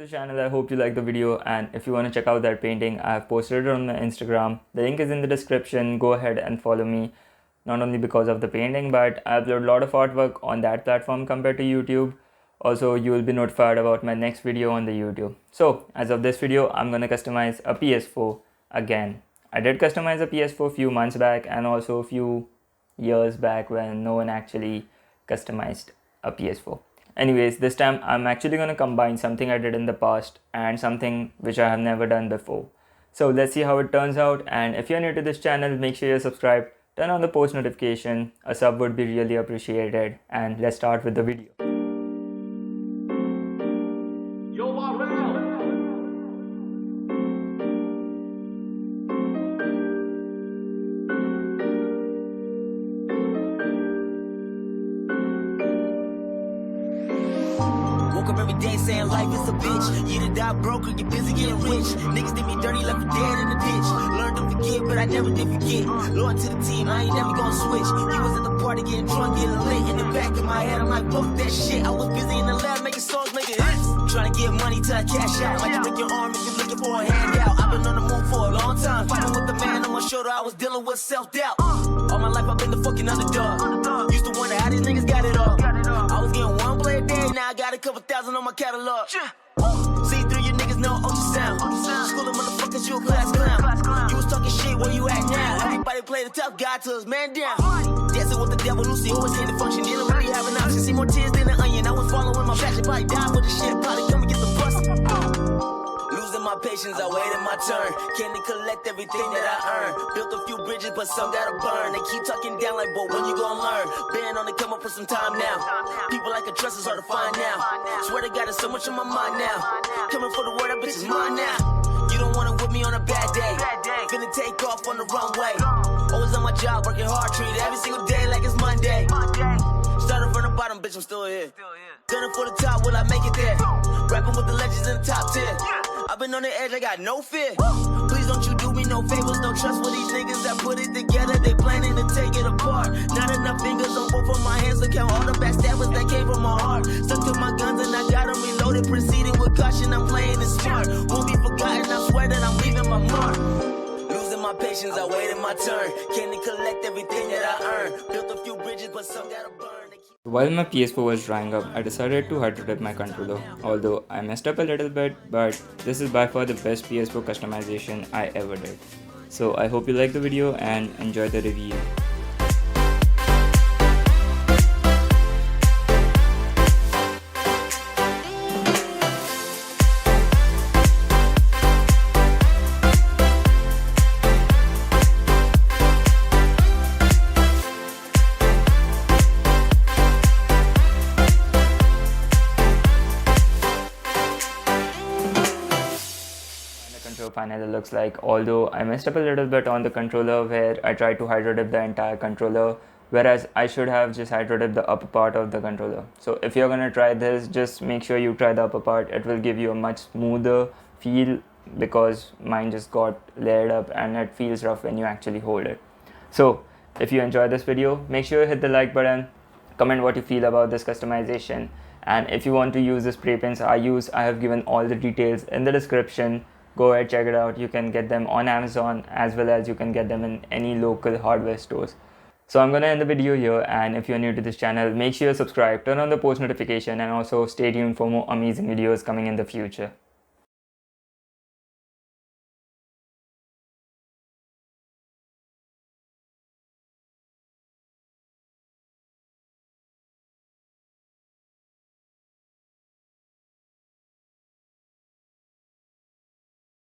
the channel. I hope you like the video, and if you want to check out that painting, I have posted it on my Instagram. The link is in the description. Go ahead and follow me, not only because of the painting, but I upload a lot of artwork on that platform compared to YouTube. Also, you will be notified about my next video on the YouTube. So as of this video, I'm gonna customize a PS4 again. I did customize a PS4 a few months back and also a few years back when no one actually customized a PS4. Anyways, this time I'm actually going to combine something I did in the past and something which I have never done before. So let's see how it turns out, and if you're new to this channel, make sure you're subscribed, turn on the post notification, a sub would be really appreciated, and let's start with the video. Woke up every day saying life is a bitch. You to die broke or you busy getting rich. Niggas did me dirty, left me dead in the ditch. Learned to forget, but I never did forget. Loyal to the team, I ain't never gonna switch. You was at the party getting drunk, getting lit. In the back of my head, I'm like, fuck that shit. I was busy in the lab making songs, making hits. Trying to get money till I cash out. Might break your arm if you're looking for a handout. I've been on the move for a long time. Fighting with the man on my shoulder, I was dealing with self-doubt. All my life I've been the fucking underdog. Used to wonder how these niggas got it all. I was getting one play a day, now I got a couple thousand on my catalog. See through you niggas know ultrasound. School of motherfuckers, you a class clown. You was talking shit, where you at now? Everybody play the tough guy till his man down. Dancing with the devil, Lucy always in the function. Didn't really have an option, see more tears than an onion. I was following my passion, probably die for the shit. Probably come and get the bus. Losing my patience, I waited my turn. Can't collect everything that I earned. Built a few bridges, but some gotta burn. They keep talking down like, but when you gon' learn? Been on the come up for some time now. People like a trust is hard to find now. Swear to God, there's so much on my mind now. Coming for the word, that bitch is mine now. You don't wanna with me on a bad day. Finna take off on the runway. Always on my job, working hard, treated every single day like it's Monday. Started from the bottom, bitch, I'm still here. Gunning for the top, will I make it there? Rapping with the legends in the top 10. I've been on the edge, I got no fear. Please don't you do me no favors, no trust with these niggas that put it together. They planning to take it apart. Not enough fingers on both of my hands to count all the backstabbers that came from my heart. Stuck to my guns and I got them reloaded. Proceeding with caution, I'm playing it smart. Won't be forgotten, I swear that I'm leaving my mark. Losing my patience, I waited my turn. Can't collect everything that I earned. Built a few bridges, but some gotta burn. While my PS4 was drying up, I decided to hydro dip my controller. Although I messed up a little bit, but this is by far the best PS4 customization I ever did. So I hope you like the video and enjoy the review. Finally looks like, although I messed up a little bit on the controller where I tried to hydro dip the entire controller, whereas I should have just hydro dipped the upper part of the controller. So if you're gonna try this, just make sure you try the upper part. It will give you a much smoother feel because mine just got layered up and it feels rough when you actually hold it. So if you enjoyed this video, make sure you hit the like button, comment what you feel about this customization, and if you want to use the spray paints I use, I have given all the details in the description. Go ahead, check it out. You can get them on Amazon as well as you can get them in any local hardware stores. So I'm gonna end the video here, and if you're new to this channel, make sure you subscribe, turn on the post notification, and also stay tuned for more amazing videos coming in the future.